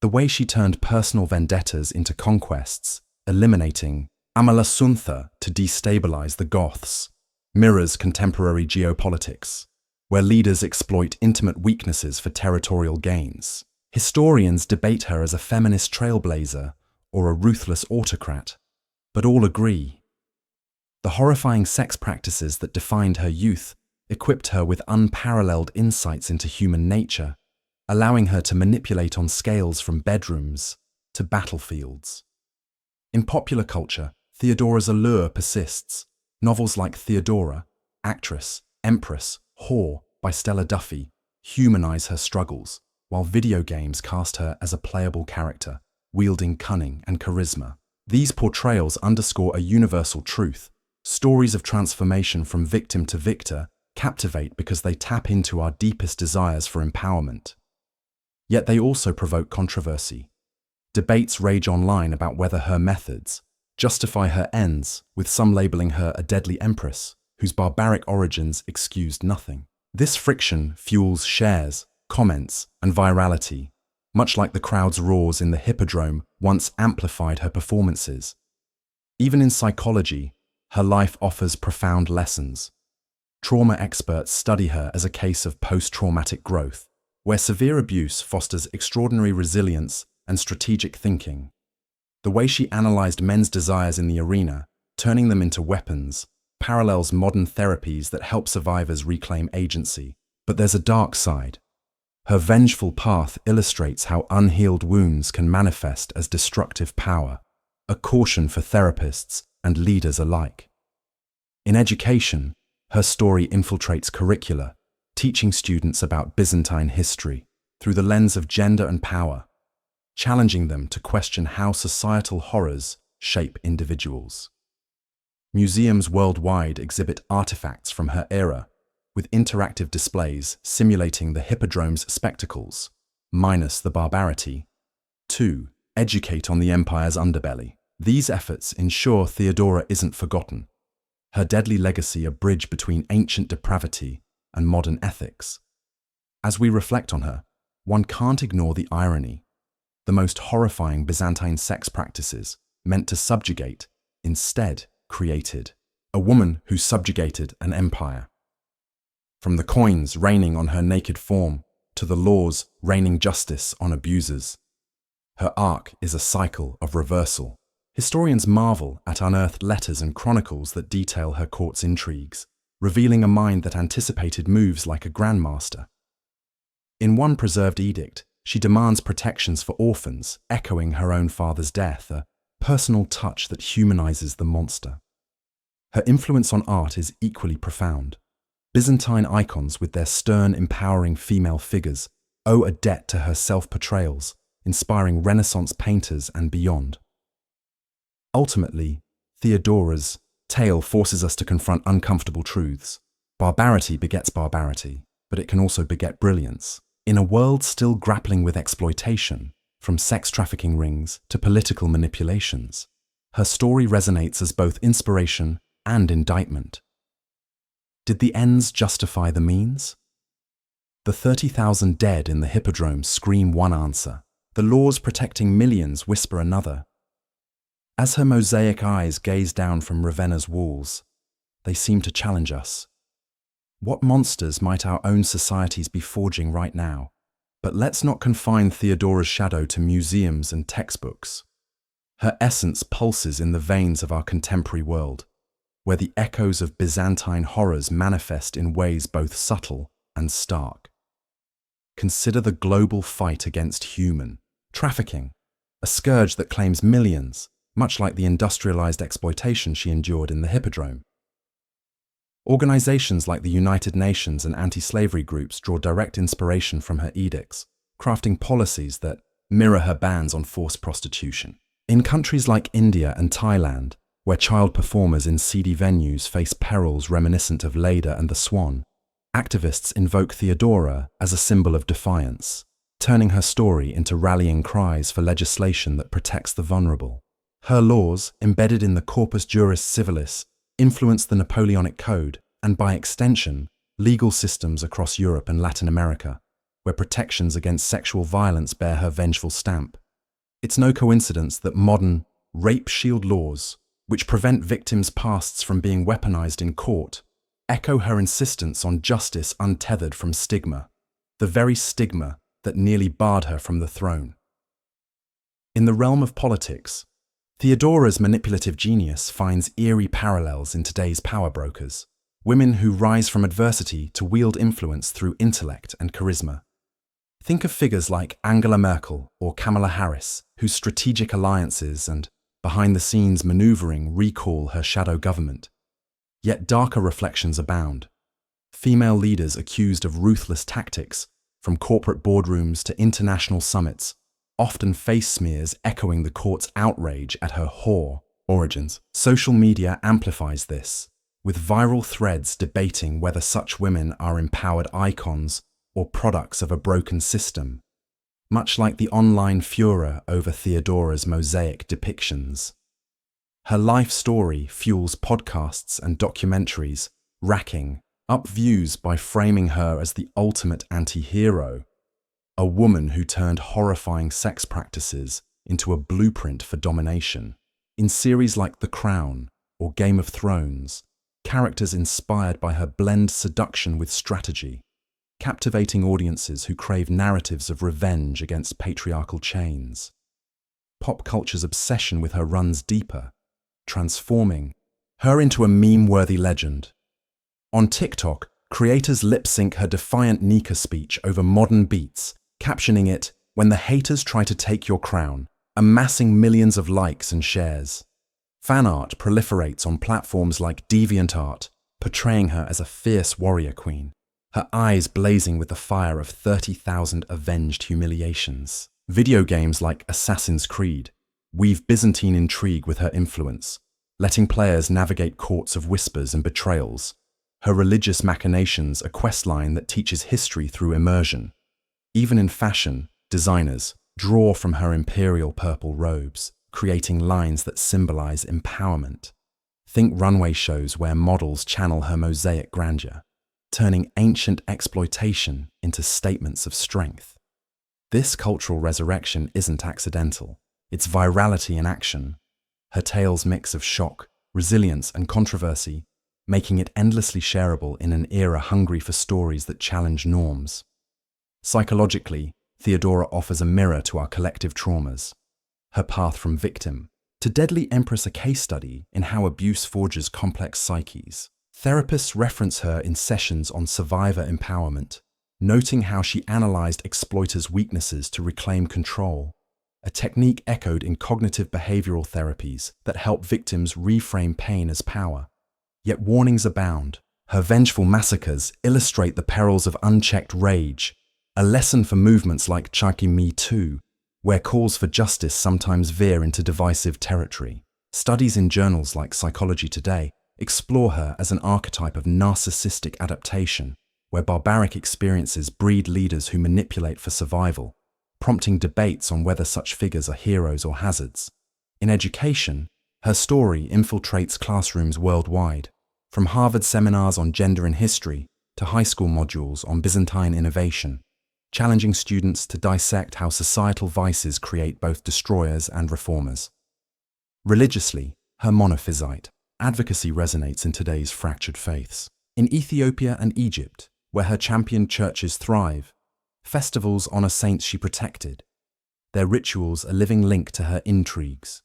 The way she turned personal vendettas into conquests, eliminating Amalasuntha to destabilize the Goths, mirrors contemporary geopolitics, where leaders exploit intimate weaknesses for territorial gains. Historians debate her as a feminist trailblazer or a ruthless autocrat, but all agree. The horrifying sex practices that defined her youth equipped her with unparalleled insights into human nature, allowing her to manipulate on scales from bedrooms to battlefields. In popular culture, Theodora's allure persists. Novels like Theodora, Actress, Empress, Whore by Stella Duffy humanize her struggles, while video games cast her as a playable character, wielding cunning and charisma. These portrayals underscore a universal truth. Stories of transformation from victim to victor captivate because they tap into our deepest desires for empowerment. Yet they also provoke controversy. Debates rage online about whether her methods justify her ends, with some labeling her a deadly empress whose barbaric origins excused nothing. This friction fuels shares, comments, and virality, much like the crowd's roars in the Hippodrome once amplified her performances. Even in psychology, her life offers profound lessons. Trauma experts study her as a case of post-traumatic growth, where severe abuse fosters extraordinary resilience and strategic thinking. The way she analyzed men's desires in the arena, turning them into weapons, parallels modern therapies that help survivors reclaim agency. But there's a dark side. Her vengeful path illustrates how unhealed wounds can manifest as destructive power, a caution for therapists and leaders alike. In education, her story infiltrates curricula, teaching students about Byzantine history through the lens of gender and power, challenging them to question how societal horrors shape individuals. Museums worldwide exhibit artifacts from her era, with interactive displays simulating the Hippodrome's spectacles, minus the barbarity. 2. Educate on the empire's underbelly. These efforts ensure Theodora isn't forgotten. Her deadly legacy a bridge between ancient depravity and modern ethics. As we reflect on her, one can't ignore the irony. The most horrifying Byzantine sex practices, meant to subjugate, instead created a woman who subjugated an empire. From the coins raining on her naked form to the laws raining justice on abusers, her arc is a cycle of reversal. Historians marvel at unearthed letters and chronicles that detail her court's intrigues, revealing a mind that anticipated moves like a grandmaster. In one preserved edict, she demands protections for orphans, echoing her own father's death, a personal touch that humanizes the monster. Her influence on art is equally profound. Byzantine icons with their stern, empowering female figures owe a debt to her self-portrayals, inspiring Renaissance painters and beyond. Ultimately, Theodora's tale forces us to confront uncomfortable truths. Barbarity begets barbarity, but it can also beget brilliance. In a world still grappling with exploitation, from sex trafficking rings to political manipulations, her story resonates as both inspiration and indictment. Did the ends justify the means? The 30,000 dead in the Hippodrome scream one answer. The laws protecting millions whisper another. As her mosaic eyes gaze down from Ravenna's walls, they seem to challenge us. What monsters might our own societies be forging right now? But let's not confine Theodora's shadow to museums and textbooks. Her essence pulses in the veins of our contemporary world, where the echoes of Byzantine horrors manifest in ways both subtle and stark. Consider the global fight against human trafficking, a scourge that claims millions, much like the industrialized exploitation she endured in the Hippodrome. Organizations like the United Nations and anti-slavery groups draw direct inspiration from her edicts, crafting policies that mirror her bans on forced prostitution. In countries like India and Thailand, where child performers in seedy venues face perils reminiscent of Leda and the Swan, activists invoke Theodora as a symbol of defiance, turning her story into rallying cries for legislation that protects the vulnerable. Her laws, embedded in the Corpus Juris Civilis, influence the Napoleonic Code and, by extension, legal systems across Europe and Latin America, where protections against sexual violence bear her vengeful stamp. It's no coincidence that modern rape shield laws, which prevent victims' pasts from being weaponized in court, echo her insistence on justice untethered from stigma, the very stigma that nearly barred her from the throne. In the realm of politics, Theodora's manipulative genius finds eerie parallels in today's power brokers, women who rise from adversity to wield influence through intellect and charisma. Think of figures like Angela Merkel or Kamala Harris, whose strategic alliances and behind-the-scenes maneuvering recall her shadow government. Yet darker reflections abound. Female leaders accused of ruthless tactics, from corporate boardrooms to international summits, often face smears echoing the court's outrage at her whore origins. Social media amplifies this, with viral threads debating whether such women are empowered icons or products of a broken system, much like the online furor over Theodora's mosaic depictions. Her life story fuels podcasts and documentaries, racking up views by framing her as the ultimate anti-hero, a woman who turned horrifying sex practices into a blueprint for domination. In series like The Crown or Game of Thrones, characters inspired by her blend seduction with strategy, captivating audiences who crave narratives of revenge against patriarchal chains. Pop culture's obsession with her runs deeper, transforming her into a meme-worthy legend. On TikTok, creators lip-sync her defiant Nika speech over modern beats, captioning it, "When the haters try to take your crown," amassing millions of likes and shares. Fan art proliferates on platforms like DeviantArt, portraying her as a fierce warrior queen, her eyes blazing with the fire of 30,000 avenged humiliations. Video games like Assassin's Creed weave Byzantine intrigue with her influence, letting players navigate courts of whispers and betrayals. Her religious machinations a questline that teaches history through immersion. Even in fashion, designers draw from her imperial purple robes, creating lines that symbolize empowerment. Think runway shows where models channel her mosaic grandeur, turning ancient exploitation into statements of strength. This cultural resurrection isn't accidental. It's virality in action. Her tale's mix of shock, resilience, and controversy, making it endlessly shareable in an era hungry for stories that challenge norms. Psychologically, Theodora offers a mirror to our collective traumas. Her path from victim to deadly Empress, a case study in how abuse forges complex psyches. Therapists reference her in sessions on survivor empowerment, noting how she analyzed exploiters' weaknesses to reclaim control, a technique echoed in cognitive behavioral therapies that help victims reframe pain as power. Yet warnings abound. Her vengeful massacres illustrate the perils of unchecked rage, a lesson for movements like Chaki Me Too, where calls for justice sometimes veer into divisive territory. Studies in journals like Psychology Today explore her as an archetype of narcissistic adaptation, where barbaric experiences breed leaders who manipulate for survival, prompting debates on whether such figures are heroes or hazards. In education, her story infiltrates classrooms worldwide, from Harvard seminars on gender and history to high school modules on Byzantine innovation, challenging students to dissect how societal vices create both destroyers and reformers. Religiously, her monophysite advocacy resonates in today's fractured faiths. In Ethiopia and Egypt, where her championed churches thrive, festivals honor saints she protected, their rituals a living link to her intrigues.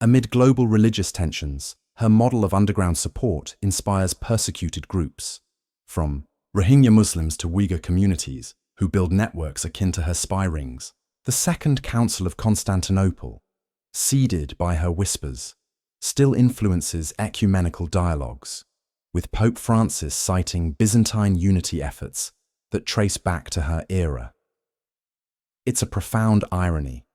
Amid global religious tensions, her model of underground support inspires persecuted groups, from Rohingya Muslims to Uyghur communities, who build networks akin to her spy rings. The Second Council of Constantinople, seeded by her whispers, still influences ecumenical dialogues, with Pope Francis citing Byzantine unity efforts that trace back to her era. It's a profound irony.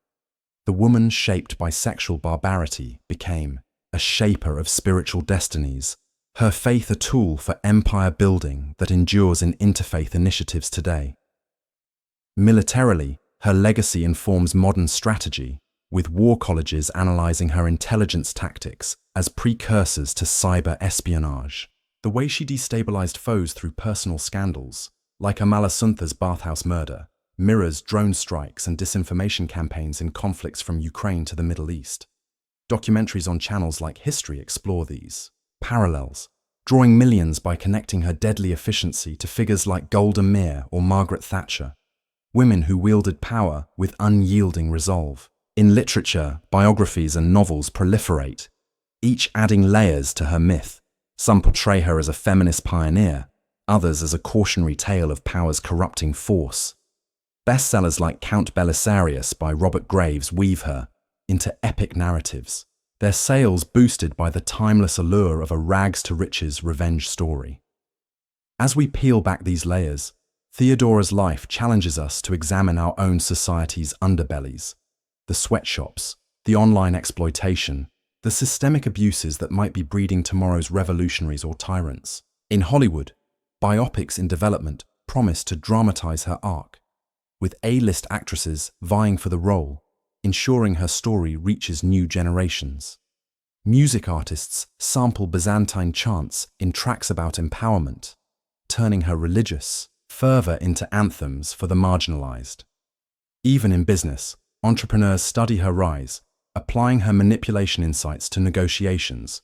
The woman shaped by sexual barbarity became a shaper of spiritual destinies, her faith a tool for empire building that endures in interfaith initiatives today. Militarily, her legacy informs modern strategy, with war colleges analyzing her intelligence tactics as precursors to cyber espionage. The way she destabilized foes through personal scandals, like Amalasuntha's bathhouse murder, mirrors drone strikes and disinformation campaigns in conflicts from Ukraine to the Middle East. Documentaries on channels like History explore these parallels, drawing millions by connecting her deadly efficiency to figures like Golda Meir or Margaret Thatcher, women who wielded power with unyielding resolve. In literature, biographies and novels proliferate, each adding layers to her myth. Some portray her as a feminist pioneer, others as a cautionary tale of power's corrupting force. Bestsellers like Count Belisarius by Robert Graves weave her into epic narratives, their sales boosted by the timeless allure of a rags-to-riches revenge story. As we peel back these layers, Theodora's life challenges us to examine our own society's underbellies, the sweatshops, the online exploitation, the systemic abuses that might be breeding tomorrow's revolutionaries or tyrants. In Hollywood, biopics in development promise to dramatize her arc, with A-list actresses vying for the role, ensuring her story reaches new generations. Music artists sample Byzantine chants in tracks about empowerment, turning her religious fervor into anthems for the marginalized. Even in business, entrepreneurs study her rise, applying her manipulation insights to negotiations,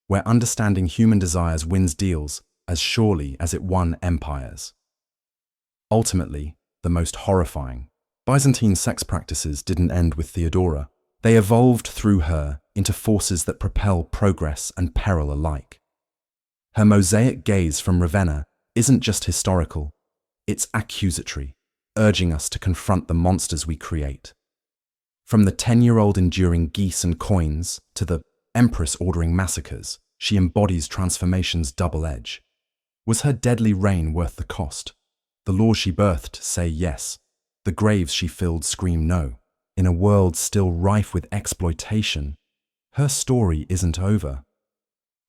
where understanding human desires wins deals as surely as it won empires. Ultimately, the most horrifying, Byzantine sex practices didn't end with Theodora. They evolved through her into forces that propel progress and peril alike. Her mosaic gaze from Ravenna isn't just historical, it's accusatory, urging us to confront the monsters we create. From the 10-year-old enduring geese and coins to the Empress ordering massacres, she embodies transformation's double edge. Was her deadly reign worth the cost? The laws she birthed say yes. The graves she filled scream no. In a world still rife with exploitation, her story isn't over.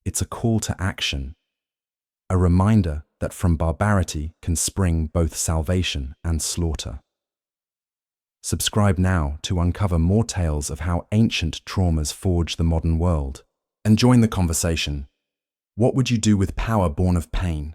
It's a call to action, a reminder that from barbarity can spring both salvation and slaughter. Subscribe now to uncover more tales of how ancient traumas forge the modern world. And join the conversation. What would you do with power born of pain?